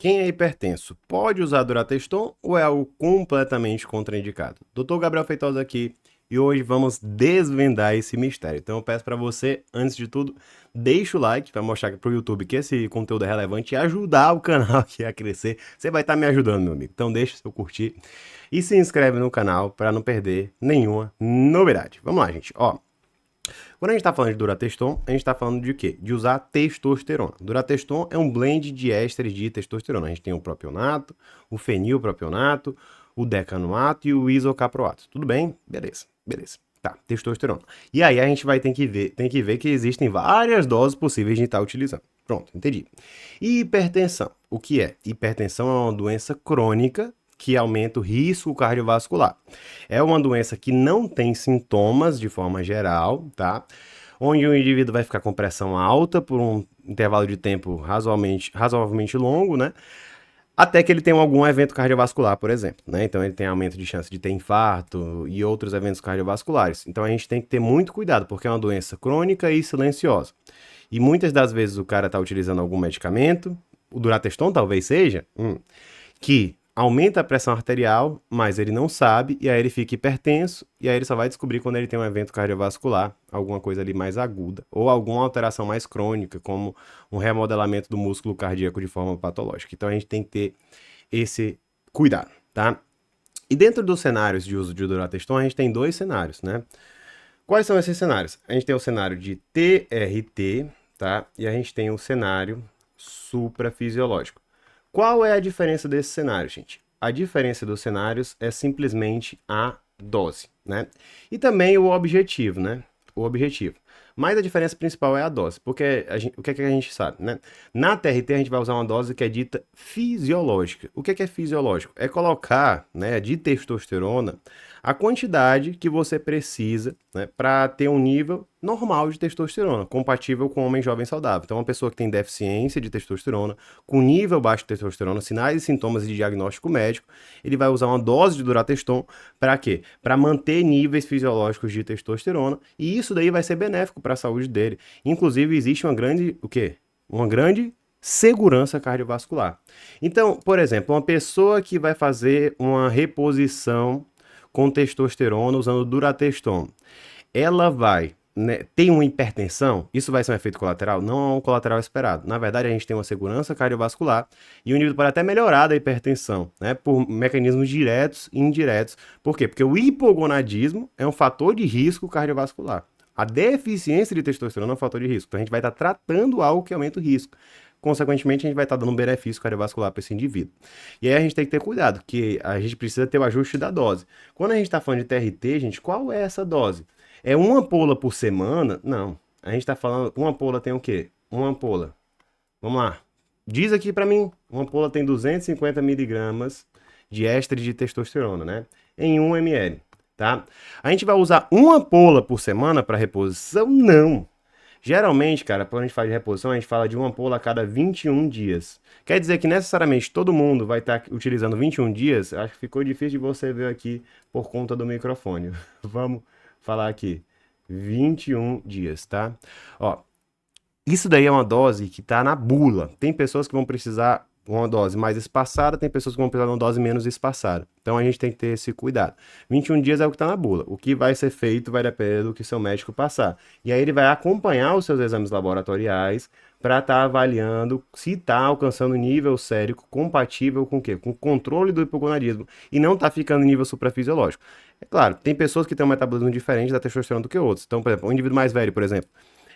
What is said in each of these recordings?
Quem é hipertenso pode usar Durateston ou é algo completamente contraindicado? Dr. Gabriel Feitosa aqui e hoje vamos desvendar esse mistério. Então eu peço para você, antes de tudo, deixa o like para mostrar para o YouTube que esse conteúdo é relevante e ajudar o canal aqui a crescer. Você vai estar me ajudando, meu amigo. Então deixa seu curtir e se inscreve no canal para não perder nenhuma novidade. Vamos lá, gente. Ó, quando a gente está falando de Durateston, a gente está falando de quê? De usar testosterona. Durateston é um blend de ésteres de testosterona. A gente tem o propionato, o fenilpropionato, o decanoato e o isocaproato. Tudo bem? Beleza, beleza. Tá, testosterona. E aí a gente vai ter que ver que existem várias doses possíveis de estar utilizando. Pronto, entendi. E hipertensão. O que é? Hipertensão é uma doença crônica que aumenta o risco cardiovascular. É uma doença que não tem sintomas de forma geral, tá? Onde o indivíduo vai ficar com pressão alta por um intervalo de tempo razoavelmente longo, né? Até que ele tenha algum evento cardiovascular, por exemplo, né? Então ele tem aumento de chance de ter infarto e outros eventos cardiovasculares. Então a gente tem que ter muito cuidado, porque é uma doença crônica e silenciosa. E muitas das vezes o cara está utilizando algum medicamento, o Durateston talvez seja, que aumenta a pressão arterial, mas ele não sabe, e aí ele fica hipertenso, e aí ele só vai descobrir quando ele tem um evento cardiovascular, alguma coisa ali mais aguda, ou alguma alteração mais crônica, como um remodelamento do músculo cardíaco de forma patológica. Então a gente tem que ter esse cuidado, tá? E dentro dos cenários de uso de Durateston, a gente tem dois cenários, né? Quais são esses cenários? A gente tem o cenário de TRT, tá? E a gente tem o cenário suprafisiológico. Qual é a diferença desse cenário, gente? A diferença dos cenários é simplesmente a dose, né? E também o objetivo, né? O objetivo. Mas a diferença principal é a dose, porque o que é que a gente sabe, né? Na TRT a gente vai usar uma dose que é dita fisiológica. O que é fisiológico? É colocar, né, de testosterona a quantidade que você precisa, né, para ter um nível normal de testosterona, compatível com um homem jovem saudável. Então, uma pessoa que tem deficiência de testosterona, com nível baixo de testosterona, sinais e sintomas de diagnóstico médico, ele vai usar uma dose de Durateston para quê? Para manter níveis fisiológicos de testosterona, e isso daí vai ser benéfico para a saúde dele. Inclusive, existe uma grande, o quê? Uma grande segurança cardiovascular. Então, por exemplo, uma pessoa que vai fazer uma reposição com testosterona usando Durateston, ela vai, né, ter uma hipertensão, isso vai ser um efeito colateral? Não é um colateral esperado. Na verdade, a gente tem uma segurança cardiovascular e o indivíduo pode até melhorar da hipertensão, né, por mecanismos diretos e indiretos. Por quê? Porque o hipogonadismo é um fator de risco cardiovascular. A deficiência de testosterona é um fator de risco. Então, a gente vai estar tratando algo que aumenta o risco. Consequentemente, a gente vai estar dando um benefício cardiovascular para esse indivíduo. E aí a gente tem que ter cuidado, que a gente precisa ter o ajuste da dose. Quando a gente está falando de TRT, gente, qual é essa dose? É uma ampola por semana? Não. A gente está falando, uma ampola tem o quê? Uma ampola. Vamos lá. Diz aqui para mim, uma ampola tem 250 miligramas de éster de testosterona, né? Em 1 ml, tá? A gente vai usar uma ampola por semana para reposição? Não. Geralmente, cara, quando a gente fala de reposição, a gente fala de uma ampola a cada 21 dias. Quer dizer que necessariamente todo mundo vai estar utilizando 21 dias? Acho que ficou difícil de você ver aqui por conta do microfone. Vamos falar aqui. 21 dias, tá? Ó, isso daí é uma dose que tá na bula. Tem pessoas que vão precisar uma dose mais espaçada, tem pessoas que vão precisar de uma dose menos espaçada. Então a gente tem que ter esse cuidado. 21 dias é o que está na bula. O que vai ser feito vai depender do que seu médico passar. E aí ele vai acompanhar os seus exames laboratoriais para estar avaliando se está alcançando nível sérico compatível com o quê? Com o controle do hipogonadismo e não está ficando em nível suprafisiológico. É claro, tem pessoas que têm um metabolismo diferente da testosterona do que outros. Então, por exemplo, um indivíduo mais velho, por exemplo,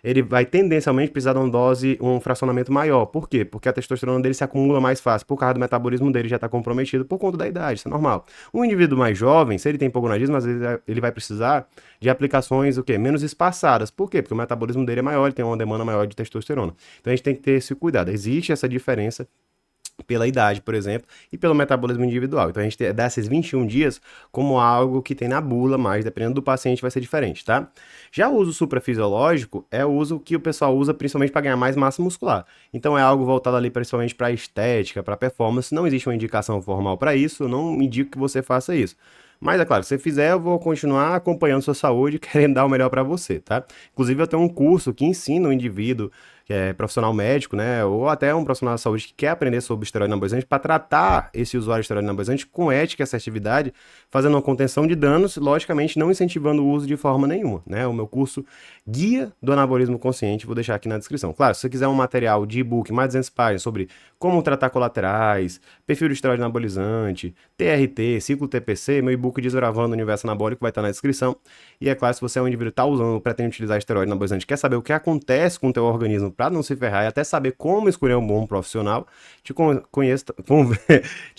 ele vai tendencialmente precisar de uma dose, um fracionamento maior. Por quê? Porque a testosterona dele se acumula mais fácil, por causa do metabolismo dele já está comprometido por conta da idade, isso é normal. Um indivíduo mais jovem, se ele tem hipogonadismo, às vezes ele vai precisar de aplicações o quê? Menos espaçadas. Por quê? Porque o metabolismo dele é maior, ele tem uma demanda maior de testosterona. Então a gente tem que ter esse cuidado. Existe essa diferença pela idade, por exemplo, e pelo metabolismo individual. Então a gente dá esses 21 dias como algo que tem na bula, mas dependendo do paciente vai ser diferente, tá? Já o uso suprafisiológico é o uso que o pessoal usa principalmente para ganhar mais massa muscular. Então é algo voltado ali principalmente para estética, para performance. Não existe uma indicação formal para isso, eu não indico que você faça isso. Mas é claro, se você fizer, eu vou continuar acompanhando sua saúde, querendo dar o melhor para você, tá? Inclusive, eu tenho um curso que ensina o indivíduo que é profissional médico, né, ou até um profissional da saúde que quer aprender sobre esteroide anabolizante para tratar esse usuário de esteroide anabolizante com ética e assertividade, fazendo uma contenção de danos, logicamente não incentivando o uso de forma nenhuma, né? O meu curso Guia do Anabolismo Consciente, vou deixar aqui na descrição. Claro, se você quiser um material de e-book, mais de 200 páginas, sobre como tratar colaterais, perfil de esteroide anabolizante, TRT, ciclo TPC, meu e-book Desbravando o Universo Anabólico vai estar na descrição. E é claro, se você é um indivíduo que está usando, pretende utilizar esteroide anabolizante, quer saber o que acontece com o teu organismo para não se ferrar e até saber como escolher um bom profissional, te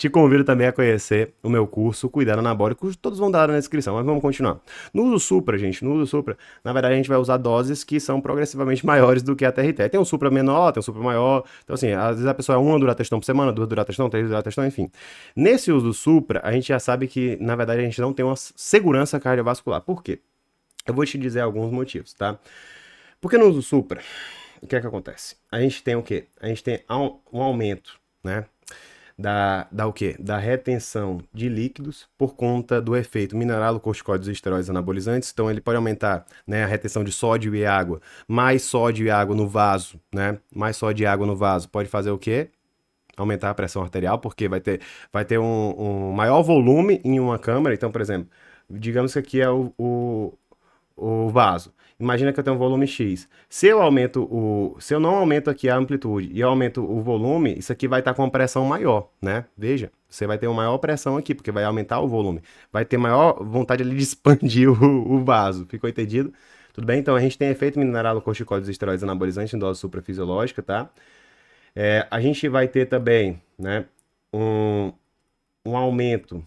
convido também a conhecer o meu curso Cuidado Anabólico, todos vão dar na descrição, mas vamos continuar. No uso supra, gente, no uso supra, na verdade a gente vai usar doses que são progressivamente maiores do que a TRT. Tem um supra menor, tem um supra maior, então assim, às vezes a pessoa é uma durateston por semana, duas durateston, três durateston, enfim. Nesse uso supra, a gente já sabe que, na verdade, a gente não tem uma segurança cardiovascular. Por quê? Eu vou te dizer alguns motivos, tá? Porque no uso supra, o que é que acontece? A gente tem o quê? A gente tem um aumento, né? O quê? Da retenção de líquidos por conta do efeito mineralocorticoides e esteroides anabolizantes. Então, ele pode aumentar, né, a retenção de sódio e água, mais sódio e água no vaso, né? Mais sódio e água no vaso pode fazer o quê? Aumentar a pressão arterial, porque vai ter um maior volume em uma câmara. Então, por exemplo, digamos que aqui é o vaso. Imagina que eu tenho um volume X. Se eu não aumento aqui a amplitude e eu aumento o volume, isso aqui vai estar com uma pressão maior, né? Veja, você vai ter uma maior pressão aqui, porque vai aumentar o volume. Vai ter maior vontade ali de expandir o vaso. Ficou entendido? Tudo bem? Então a gente tem efeito mineralocorticoides e esteroides anabolizantes em dose suprafisiológica, tá? A gente vai ter também, né, um aumento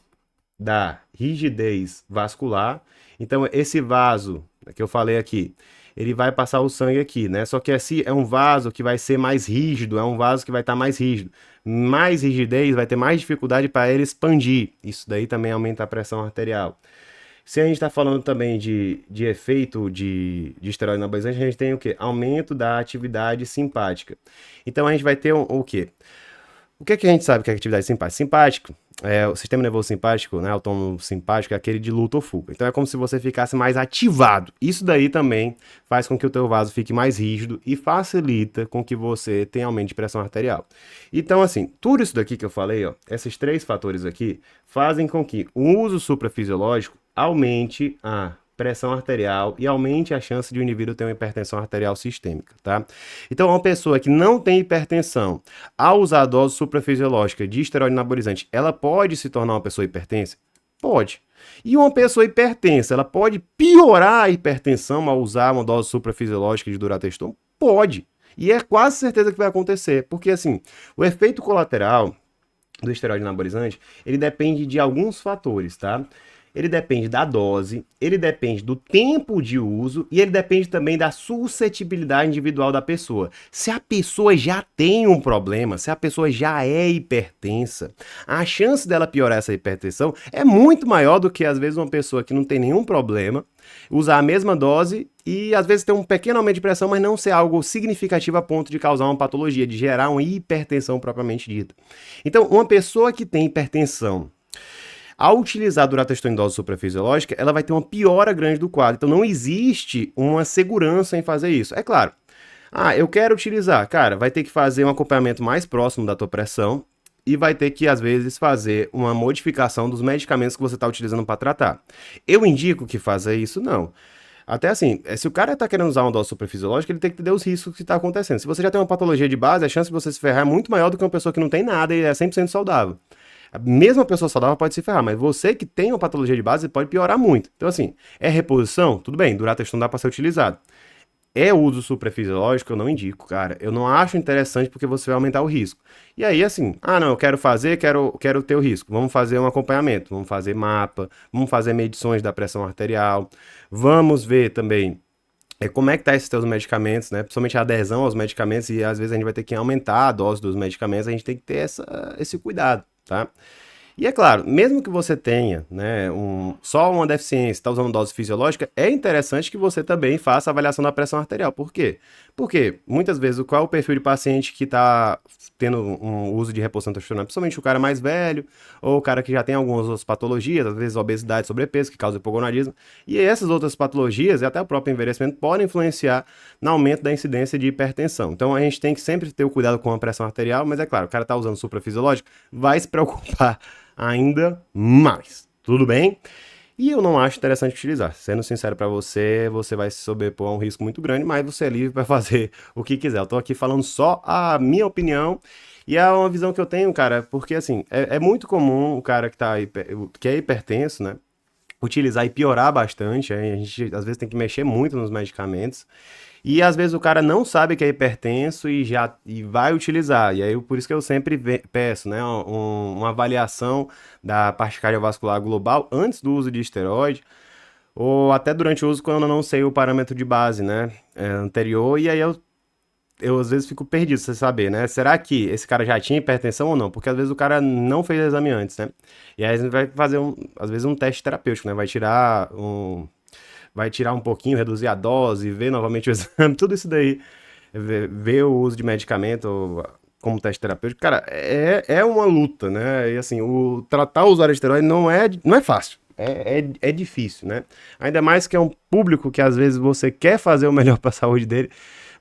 da rigidez vascular. Então, esse vaso que eu falei aqui, ele vai passar o sangue aqui, né? Só que esse é um vaso que vai ser mais rígido, é um vaso que vai estar mais rígido. Mais rigidez, vai ter mais dificuldade para ele expandir. Isso daí também aumenta a pressão arterial. Se a gente está falando também de efeito de esteroide anabolizante, a gente tem o quê? Aumento da atividade simpática. Então a gente vai ter o quê? O que é que a gente sabe que é atividade simpática? Simpático é o sistema nervoso simpático, né? Autônomo simpático é aquele de luta ou fuga. Então é como se você ficasse mais ativado. Isso daí também faz com que o teu vaso fique mais rígido e facilita com que você tenha aumento de pressão arterial. Então, assim, tudo isso daqui que eu falei, ó, esses três fatores aqui, fazem com que o uso suprafisiológico aumente a pressão arterial e aumente a chance de o indivíduo ter uma hipertensão arterial sistêmica, tá? Então, uma pessoa que não tem hipertensão, ao usar a dose suprafisiológica de esteroide anabolizante, ela pode se tornar uma pessoa hipertensa? Pode. E uma pessoa hipertensa, ela pode piorar a hipertensão ao usar uma dose suprafisiológica de durateston? Pode. E é quase certeza que vai acontecer, porque assim, o efeito colateral do esteroide anabolizante, ele depende de alguns fatores, tá? Ele depende da dose, ele depende do tempo de uso e ele depende também da suscetibilidade individual da pessoa. Se a pessoa já tem um problema, se a pessoa já é hipertensa, a chance dela piorar essa hipertensão é muito maior do que às vezes uma pessoa que não tem nenhum problema usar a mesma dose e às vezes ter um pequeno aumento de pressão, mas não ser algo significativo a ponto de causar uma patologia, de gerar uma hipertensão propriamente dita. Então, uma pessoa que tem hipertensão, ao utilizar a durateston em dose suprafisiológica, ela vai ter uma piora grande do quadro. Então não existe uma segurança em fazer isso. É claro, eu quero utilizar. Cara, vai ter que fazer um acompanhamento mais próximo da tua pressão e vai ter que, às vezes, fazer uma modificação dos medicamentos que você está utilizando para tratar. Eu indico que faça isso? Não. Até assim, se o cara está querendo usar uma dose suprafisiológica, ele tem que entender os riscos que está acontecendo. Se você já tem uma patologia de base, a chance de você se ferrar é muito maior do que uma pessoa que não tem nada e é 100% saudável. A mesma pessoa saudável pode se ferrar, mas você que tem uma patologia de base pode piorar muito. Então, assim, é reposição? Tudo bem, durateston dá para ser utilizado. É uso suprafisiológico? Eu não indico, cara. Eu não acho interessante porque você vai aumentar o risco. E aí, assim, não, eu quero fazer, quero ter o risco. Vamos fazer um acompanhamento, vamos fazer mapa, vamos fazer medições da pressão arterial, vamos ver também como é que tá esses teus medicamentos, né? Principalmente a adesão aos medicamentos, e às vezes a gente vai ter que aumentar a dose dos medicamentos, a gente tem que ter esse cuidado, tá? E é claro, mesmo que você tenha, né, só uma deficiência, está usando dose fisiológica, é interessante que você também faça a avaliação da pressão arterial. Por quê? Porque muitas vezes qual é o perfil de paciente que está tendo um uso de reposição de testosterona? Principalmente o cara mais velho, ou o cara que já tem algumas outras patologias, às vezes obesidade, sobrepeso, que causa hipogonadismo. E essas outras patologias, e até o próprio envelhecimento, podem influenciar no aumento da incidência de hipertensão. Então a gente tem que sempre ter o cuidado com a pressão arterial, mas é claro, o cara está usando suprafisiológico, vai se preocupar ainda mais. Tudo bem? E eu não acho interessante utilizar. Sendo sincero para você, você vai se sobrepor a um risco muito grande, mas você é livre para fazer o que quiser. Eu tô aqui falando só a minha opinião e é uma visão que eu tenho, cara, porque assim, é muito comum o cara que é hipertenso, né? Utilizar e piorar bastante. A gente às vezes tem que mexer muito nos medicamentos. E às vezes o cara não sabe que é hipertenso e vai utilizar. E aí por isso que eu sempre peço, né, uma avaliação da parte cardiovascular global antes do uso de esteroide ou até durante o uso quando eu não sei o parâmetro de base, né, anterior. E aí eu às vezes fico perdido sem saber, né? Será que esse cara já tinha hipertensão ou não? Porque às vezes o cara não fez o exame antes, né? E aí a gente vai fazer às vezes um teste terapêutico, né? Vai tirar um pouquinho, reduzir a dose, ver novamente o exame, tudo isso daí, ver o uso de medicamento como teste terapêutico, cara, é uma luta, né? E assim, tratar o usuário de esteroide não é fácil. É difícil, né? Ainda mais que é um público que às vezes você quer fazer o melhor para a saúde dele,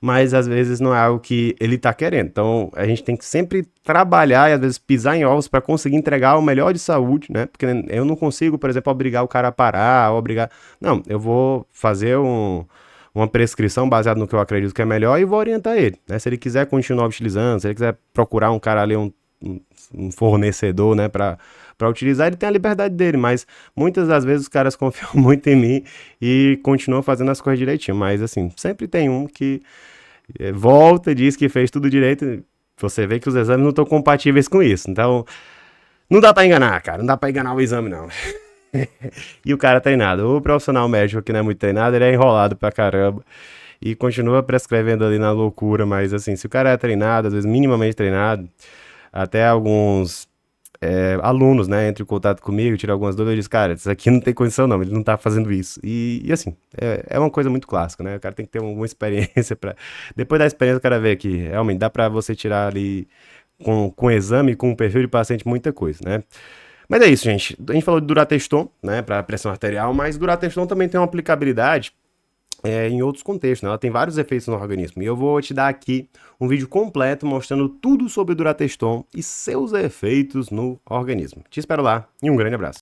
mas às vezes não é algo que ele tá querendo. Então a gente tem que sempre trabalhar e às vezes pisar em ovos para conseguir entregar o melhor de saúde, né? Porque eu não consigo, por exemplo, obrigar o cara a parar, obrigar. Não, eu vou fazer uma prescrição baseada no que eu acredito que é melhor e vou orientar ele, né? Se ele quiser continuar utilizando, se ele quiser procurar um cara ali, um fornecedor, né, para utilizar, ele tem a liberdade dele, mas muitas das vezes os caras confiam muito em mim e continuam fazendo as coisas direitinho, mas assim, sempre tem um que volta e diz que fez tudo direito, você vê que os exames não estão compatíveis com isso, então não dá para enganar, cara, não dá para enganar o exame não. E o cara treinado, o profissional médico que não é muito treinado, ele é enrolado pra caramba e continua prescrevendo ali na loucura, mas assim, se o cara é treinado, às vezes minimamente treinado, até alguns alunos, né, entram em contato comigo, tiram algumas dúvidas e dizem, cara, isso aqui não tem condição não, ele não tá fazendo isso. E assim, é uma coisa muito clássica, né, o cara tem que ter alguma experiência para depois da experiência o cara vê que realmente dá para você tirar ali com exame, com o perfil de paciente, muita coisa, né. Mas é isso, gente. A gente falou de Durateston, né, para pressão arterial, mas Durateston também tem uma aplicabilidade em outros contextos, né? Ela tem vários efeitos no organismo. E eu vou te dar aqui um vídeo completo mostrando tudo sobre o Durateston e seus efeitos no organismo. Te espero lá e um grande abraço.